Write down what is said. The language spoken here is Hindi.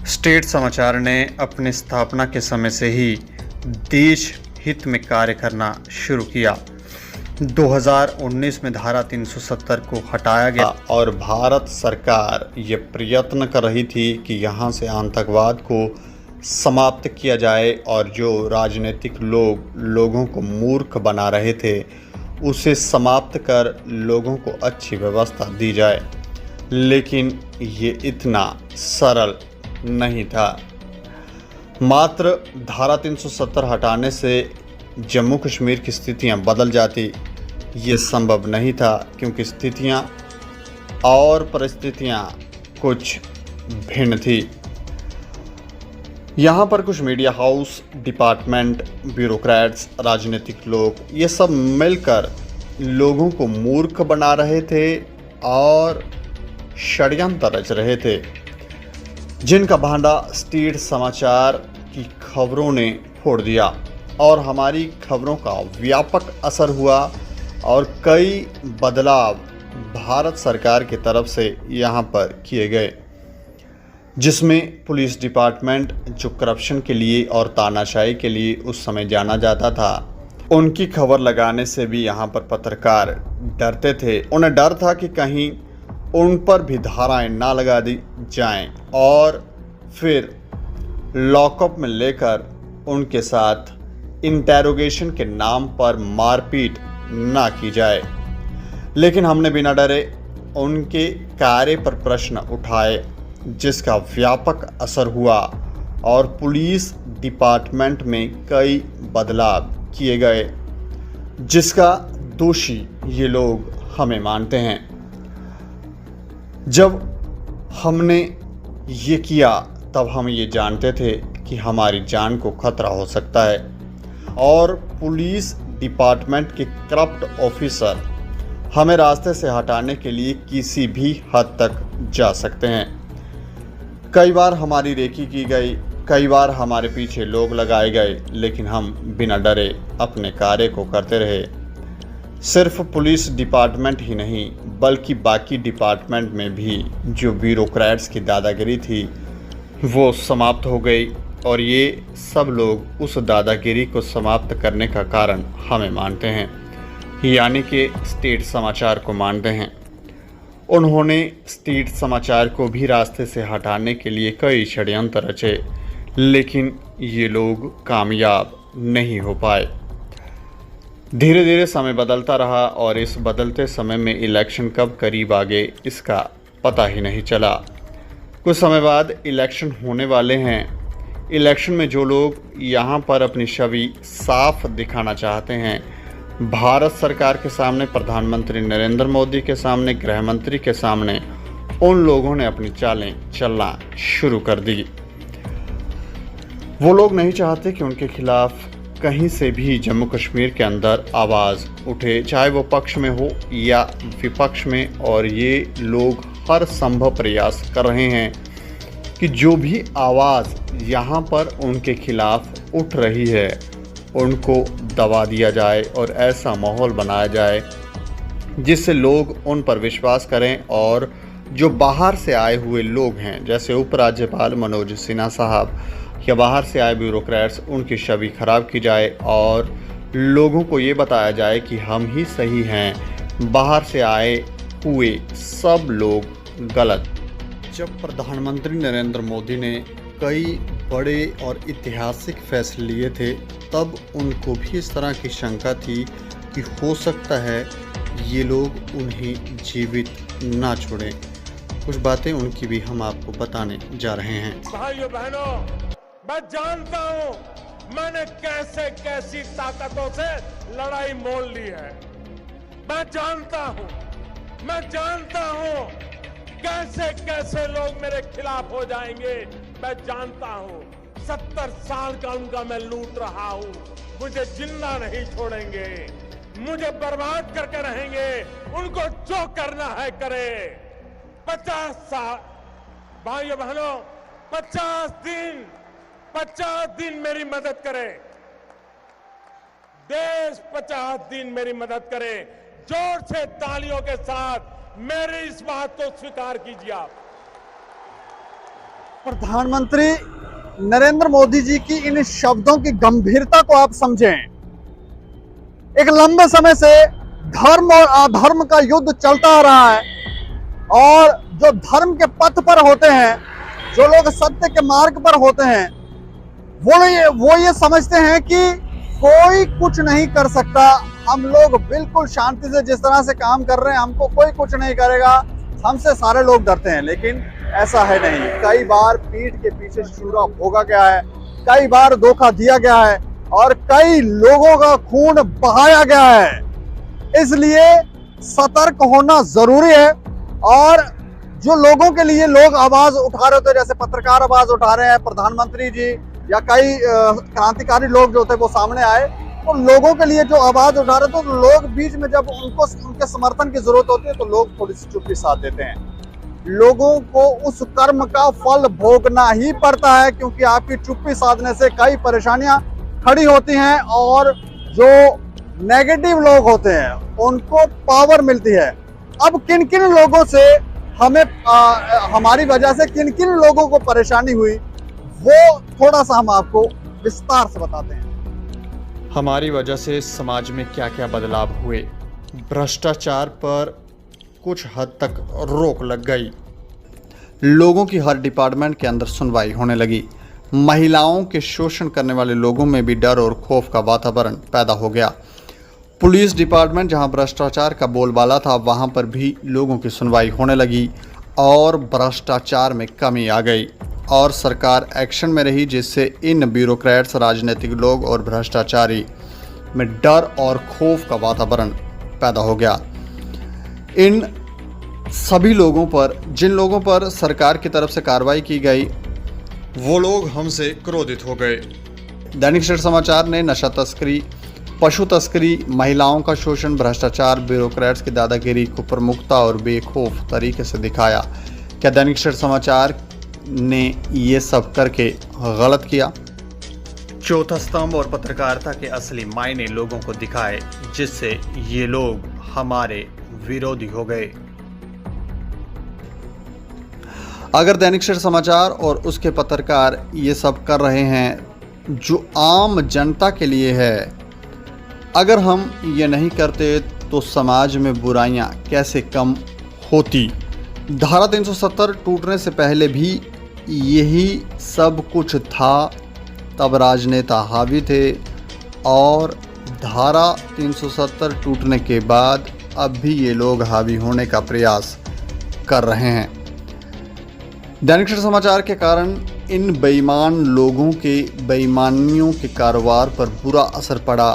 स्टेट समाचार ने अपनी स्थापना के समय से ही देश हित में कार्य करना शुरू किया। 2019 में धारा 370 को हटाया गया और भारत सरकार ये प्रयत्न कर रही थी कि यहाँ से आतंकवाद को समाप्त किया जाए और जो राजनीतिक लोगों को मूर्ख बना रहे थे उसे समाप्त कर लोगों को अच्छी व्यवस्था दी जाए। लेकिन ये इतना सरल नहीं था। मात्र धारा 370 हटाने से जम्मू कश्मीर की स्थितियां बदल जाती, ये संभव नहीं था क्योंकि स्थितियां और परिस्थितियां कुछ भिन्न थी। यहाँ पर कुछ मीडिया हाउस, डिपार्टमेंट, ब्यूरोक्रेट्स, राजनीतिक लोग ये सब मिलकर लोगों को मूर्ख बना रहे थे और षड्यंत्र रच रहे थे, जिनका भांडा स्टेट समाचार की खबरों ने फोड़ दिया और हमारी खबरों का व्यापक असर हुआ और कई बदलाव भारत सरकार की तरफ से यहाँ पर किए गए, जिसमें पुलिस डिपार्टमेंट जो करप्शन के लिए और तानाशाही के लिए उस समय जाना जाता था, उनकी खबर लगाने से भी यहाँ पर पत्रकार डरते थे। उन्हें डर था कि कहीं उन पर भी धाराएं ना लगा दी जाएं और फिर लॉकअप में लेकर उनके साथ इंटेरोगेशन के नाम पर मारपीट ना की जाए। लेकिन हमने बिना डरे उनके कार्य पर प्रश्न उठाए, जिसका व्यापक असर हुआ और पुलिस डिपार्टमेंट में कई बदलाव किए गए, जिसका दोषी ये लोग हमें मानते हैं। जब हमने ये किया तब हम ये जानते थे कि हमारी जान को खतरा हो सकता है और पुलिस डिपार्टमेंट के करप्ट ऑफिसर हमें रास्ते से हटाने के लिए किसी भी हद तक जा सकते हैं। कई बार हमारी रेकी की गई, कई बार हमारे पीछे लोग लगाए गए, लेकिन हम बिना डरे अपने कार्य को करते रहे। सिर्फ पुलिस डिपार्टमेंट ही नहीं बल्कि बाकी डिपार्टमेंट में भी जो ब्यूरोक्रेट्स की दादागिरी थी वो समाप्त हो गई और ये सब लोग उस दादागिरी को समाप्त करने का कारण हमें मानते हैं, यानी कि स्टेट समाचार को मानते हैं। उन्होंने स्टेट समाचार को भी रास्ते से हटाने के लिए कई षड्यंत्र रचे, लेकिन ये लोग कामयाब नहीं हो पाए। धीरे धीरे समय बदलता रहा और इस बदलते समय में इलेक्शन कब करीब आ गए इसका पता ही नहीं चला। कुछ समय बाद इलेक्शन होने वाले हैं। इलेक्शन में जो लोग यहाँ पर अपनी छवि साफ दिखाना चाहते हैं, भारत सरकार के सामने, प्रधानमंत्री नरेंद्र मोदी के सामने, गृह मंत्री के सामने, उन लोगों ने अपनी चालें चलना शुरू कर दी। वो लोग नहीं चाहते कि उनके खिलाफ कहीं से भी जम्मू कश्मीर के अंदर आवाज़ उठे, चाहे वो पक्ष में हो या विपक्ष में, और ये लोग हर संभव प्रयास कर रहे हैं कि जो भी आवाज़ यहाँ पर उनके खिलाफ उठ रही है उनको दबा दिया जाए और ऐसा माहौल बनाया जाए जिससे लोग उन पर विश्वास करें और जो बाहर से आए हुए लोग हैं, जैसे उपराज्यपाल मनोज सिन्हा साहब या बाहर से आए ब्यूरोक्रेट्स, उनकी छवि खराब की जाए और लोगों को ये बताया जाए कि हम ही सही हैं, बाहर से आए हुए सब लोग गलत। जब प्रधानमंत्री नरेंद्र मोदी ने कई बड़े और ऐतिहासिक फैसले लिए थे तब उनको भी इस तरह की शंका थी कि हो सकता है ये लोग उन्हें जीवित ना छोड़ें। कुछ बातें उनकी भी हम आपको बताने जा रहे हैं। भाइयों बहनों, मैं जानता हूं मैंने कैसे कैसी ताकतों से लड़ाई मोल ली है। मैं जानता हूं कैसे कैसे लोग मेरे खिलाफ हो जाएंगे। मैं जानता हूं 70 साल का उनका मैं लूट रहा हूं। मुझे जिंदा नहीं छोड़ेंगे, मुझे बर्बाद करके रहेंगे। उनको जो करना है करे। 50 साल भाइयों बहनों, 50 दिन मेरी मदद करे। देश 50 दिन मेरी मदद करे। जोर से तालियों के साथ मेरी इस बात को स्वीकार कीजिए आप। प्रधानमंत्री नरेंद्र मोदी जी की इन शब्दों की गंभीरता को आप समझें। एक लंबे समय से धर्म और अधर्म का युद्ध चलता आ रहा है और जो धर्म के पथ पर होते हैं, जो लोग सत्य के मार्ग पर होते हैं, वो ये समझते हैं कि कोई कुछ नहीं कर सकता, हम लोग बिल्कुल शांति से जिस तरह से काम कर रहे हैं हमको कोई कुछ नहीं करेगा, हमसे सारे लोग डरते हैं। लेकिन ऐसा है नहीं। कई बार पीठ के पीछे छुरा भोगा गया है, कई बार धोखा दिया गया है और कई लोगों का खून बहाया गया है। इसलिए सतर्क होना जरूरी है और जो लोगों के लिए लोग आवाज उठा रहे थे, जैसे पत्रकार आवाज उठा रहे हैं, प्रधानमंत्री जी या कई क्रांतिकारी लोग जो थे वो सामने आए, तो लोगों के लिए जो आवाज उठा रहे थे, तो लोग बीच में जब उनको उनके समर्थन की जरूरत होती है तो लोग थोड़ी सी चुप्पी साध देते हैं। लोगों को उस कर्म का फल भोगना ही पड़ता है, क्योंकि आपकी चुप्पी साधने से कई परेशानियां खड़ी होती हैं और जो नेगेटिव लोग होते हैं उनको पावर मिलती है। अब किन किन लोगों से हमें हमारी वजह से किन किन लोगों को परेशानी हुई, वो थोड़ा सा हम आपको विस्तार से बताते हैं। हमारी वजह से समाज में क्या क्या बदलाव हुए। भ्रष्टाचार पर कुछ हद तक रोक लग गई। लोगों की हर डिपार्टमेंट के अंदर सुनवाई होने लगी। महिलाओं के शोषण करने वाले लोगों में भी डर और खौफ का वातावरण पैदा हो गया। पुलिस डिपार्टमेंट जहां भ्रष्टाचार का बोलबाला था, वहां पर भी लोगों की सुनवाई होने लगी और भ्रष्टाचार में कमी आ गई और सरकार एक्शन में रही, जिससे इन ब्यूरोक्रेट्स, राजनीतिक लोग और भ्रष्टाचारी में डर और खौफ का वातावरण पैदा हो गया। इन सभी लोगों पर, जिन लोगों पर सरकार की तरफ से कार्रवाई की गई, वो लोग हमसे क्रोधित हो गए। दैनिक स्टेट समाचार ने नशा तस्करी, पशु तस्करी, महिलाओं का शोषण, भ्रष्टाचार, ब्यूरोक्रेट्स की दादागिरी को प्रमुखता और बेखौफ तरीके से दिखाया। क्या दैनिक स्टेट समाचार ने ये सब करके गलत किया? चौथा स्तंभ और पत्रकारिता के असली मायने लोगों को दिखाए, जिससे ये लोग हमारे विरोधी हो गए। अगर दैनिक स्टेट समाचार और उसके पत्रकार ये सब कर रहे हैं जो आम जनता के लिए है, अगर हम ये नहीं करते तो समाज में बुराइयां कैसे कम होती? धारा 370 टूटने से पहले भी यही सब कुछ था, तब राजनेता हावी थे और धारा 370 टूटने के बाद अब भी ये लोग हावी होने का प्रयास कर रहे हैं। दैनिक स्टेट समाचार के कारण इन बेईमान लोगों के बेईमानियों के कारोबार पर बुरा असर पड़ा।